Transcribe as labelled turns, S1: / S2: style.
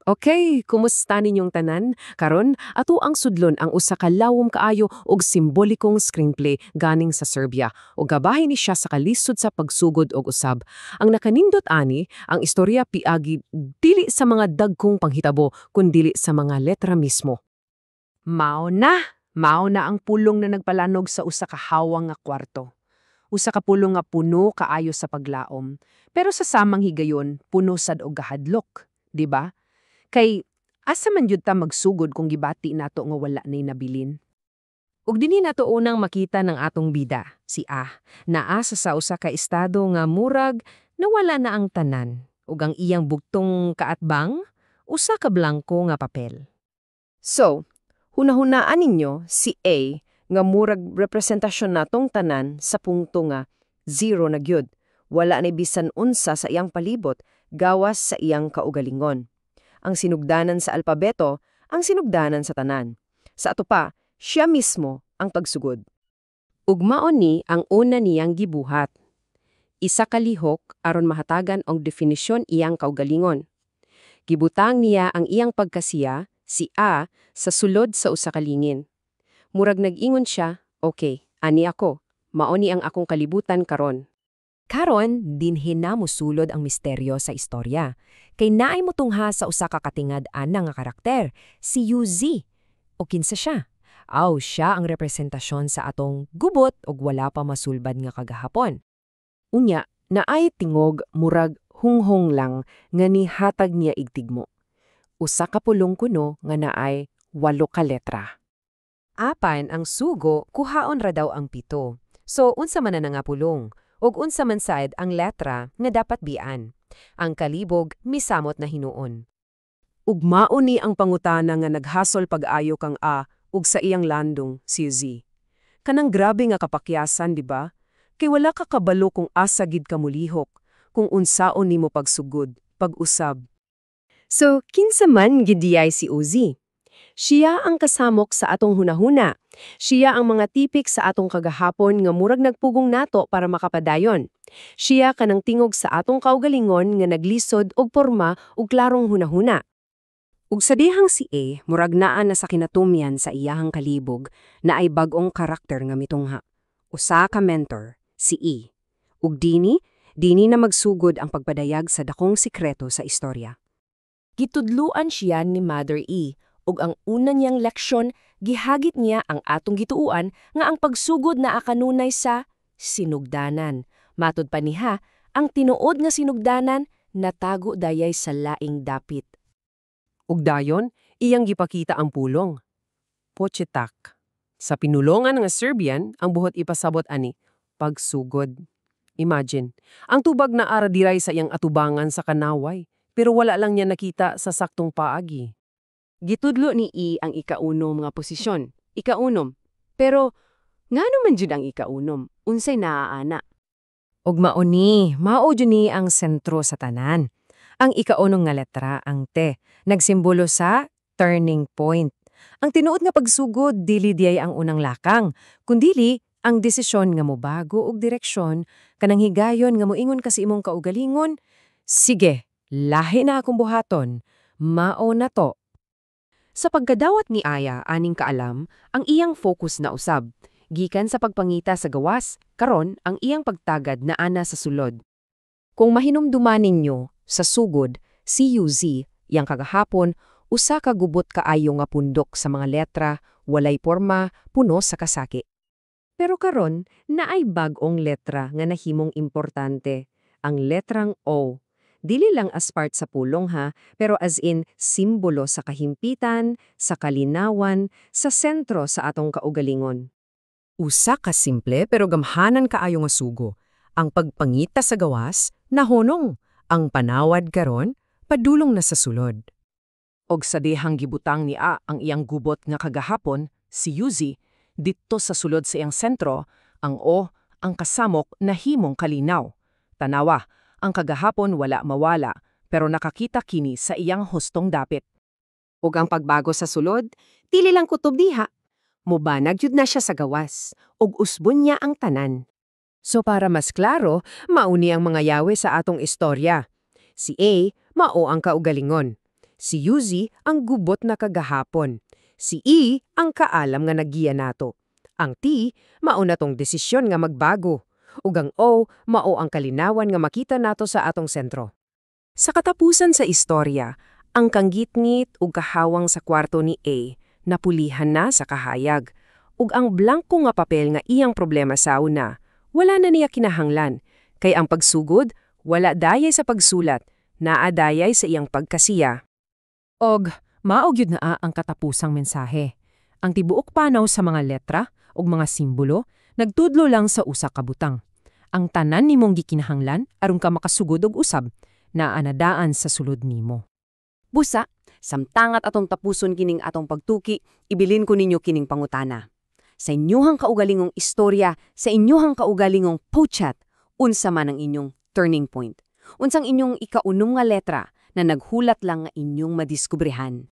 S1: Okay, kumusta ninyong tanan? Karon, ato ang sudlon ang usa ka lawom kaayo og simbolikong screenplay ganing sa Serbia ug gabahin ni siya sa kalisod sa pagsugod og usab. Ang nakanindot ani, ang istorya piagi dili sa mga dagkong panghitabo kundi sa mga letra mismo.
S2: Mao na ang pulong na nagpalanog sa usa ka hawang nga kwarto. Usa ka pulong nga puno kaayo sa paglaom, pero sa samang higayon puno sad og gahadlok, di ba? Kay asa man jud ta magsugod kung gibati nato nga wala nay nabilin.
S1: Ug dinhi nato unang makita ng atong bida, si A, naa sa usa ka estado nga murag nawala na ang tanan ug ang iyang bugtong kaatbang usa ka blanko nga papel.
S3: So, hunahunaan ninyo si A nga murag representasyon natong tanan sa punkto nga zero na gyud. Wala na bisan unsa sa iyang palibot gawas sa iyang kaugalingon. Ang sinugdanan sa alpabeto, ang sinugdanan sa tanan. Sa ato pa, siya mismo ang pagsugod.
S1: Ug mao ni ang una niyang gibuhat. Isa ka lihok aron mahatagan og definisyon iyang kaugalingon. Gibutang niya ang iyang pagkasiya, si A, sa sulod sa usa ka lingin. Murag nag-ingon siya, okay, ani ako, mao ni ang akong kalibutan karon.
S2: Karon, dinhi na mosulod ang misteryo sa istorya. Kay naay motungha sa usa ka katingad-an nga karakter, si UZ. O kinsa siya? Aw, siya ang representasyon sa atong gubot ug wala pa masulbad nga kagahapon.
S1: Unya, naay tingog murag hunghong lang nga nihatag niya igtigmo. Usa ka pulong kuno nga naay 8 ka letra.
S2: Apan ang sugo, kuhaon ra daw ang 7. So, unsa man na nga pulong? Ug unsa man sad ang letra nga dapat bian. Ang kalibog misamot na hinuon.
S1: Ug mao ni ang pangutana nga naghasol pag-ayo kang A ug sa iyang landong si Z. Kanang grabe nga kapakyasan, di ba? Kay wala ka kabalo kung asa gid ka mulihok, kung unsaon nimo pagsugod, pag-usab.
S3: So, kinsa man gidiyay si UZ? Siya ang kasamok sa atong hunahuna. Siya ang mga tipik sa atong kagahapon nga murag nagpugong nato para makapadayon. Siya kanang tingog sa atong kaugalingon nga naglisod og porma ug klarong hunahuna.
S1: Ug sa dihang si A, murag naa na sa kinatumyan sa iyahang kalibog na ay bag-ong karakter nga mitungha. Usa ka mentor, si E. Ug dini na magsugod ang pagpadayag sa dakong sikreto sa istorya.
S2: Gitudluan siya ni Mother E. ug ang una niyang leksyon, gihagit niya ang atong gituuan nga ang pagsugod naa kanunay sa sinugdanan. Matud pa niha, ang tinuod nga sinugdanan natago dayay sa laing dapit.
S1: Ug dayon, iyang gipakita ang pulong. Pochetak. Sa pinulongan nga Serbian, ang buhot ipasabot ani, pagsugod. Imagine, ang tubag na ara diray sa iyang atubangan sa kanaway, pero wala lang niya nakita sa saktong paagi.
S2: Gitudlo ni E ang ikaunom nga posisyon. Ikaunom. Pero, ngano man jud ang ikaunom? Unsay naaana?
S1: Ug mao ni ang sentro sa tanan. Ang ikaunong nga letra, ang T, nagsimbolo sa turning point. Ang tinuod nga pagsugod, dili diyay ang unang lakang, kundili ang desisyon nga mobago og direksyon, kanang higayon nga moingon kasi imong kaugalingon, sige, lahi na akong buhaton, mao na to.
S2: Sa pagkadawat ni Aya aning kaalam, ang iyang focus na usab. Gikan sa pagpangita sa gawas, karon ang iyang pagtagad na ana sa sulod. Kung mahinumduman ninyo, sa sugod, si UZ, yang kagahapon, usa ka gubot kaayo nga pundok sa mga letra, walay porma, puno sa kasaki. Pero karon, naay bag-ong letra nga nahimong importante, ang letrang O. Dili lang as part sa pulong ha, pero as in simbolo sa kahimpitan, sa kalinawan, sa sentro sa atong kaugalingon.
S1: Usa ka simple pero gamhanan kaayo nga sugo. Ang pagpangita sa gawas, nahonong. Ang panawad karon, padulong na sa sulod. Og sa dihang gibutang ni A ang iyang gubot nga kagahapon, si Yuzi, dito sa sulod sa iyang sentro, ang O, ang kasamok na himong kalinaw. Tanawa, ang kagahapon wala mawala, pero nakakita kini sa iyang hustong dapit.
S3: Ug ang pagbago sa sulod, dili lang kutob diha. Mobanag jud na siya sa gawas, ug usbon niya ang tanan.
S1: So para mas klaro, mauni ang mga yawe sa atong istorya. Si A, mao ang kaugalingon.
S2: Si Yuzi ang gubot na kagahapon. Si E ang kaalam nga nagiya nato. Ang T, mauna tong desisyon nga magbago. Ug ang O, mao ang kalinawan nga makita nato sa atong sentro. Sa katapusan sa istorya, ang kanggitngit ug kahawang sa kwarto ni A napulihan na sa kahayag. Ug ang blanko nga papel nga iyang problema sa una, wala na niya kinahanglan. Kay ang pagsugod, wala dayay sa pagsulat, naa dayay sa iyang pagkasiya. Og, maog yun na ang katapusang mensahe. Ang tibuok panaw sa mga letra ug mga simbolo, nagtudlo lang sa usa ka butang. Ang tanan nimong gikinahanglan aron ka makasugod og usab, naa nadaan sa sulod nimo. Busa, samtangat atong tapuson kining atong pagtuki, ibilin ko ninyo kining pangutana. Sa inyuhang kaugalingong istorya, sa inyuhang kaugalingong pochat, unsa man ang inyong turning point? Unsang inyong ikaunom nga letra na naghulat lang nga inyong madiskubrehan?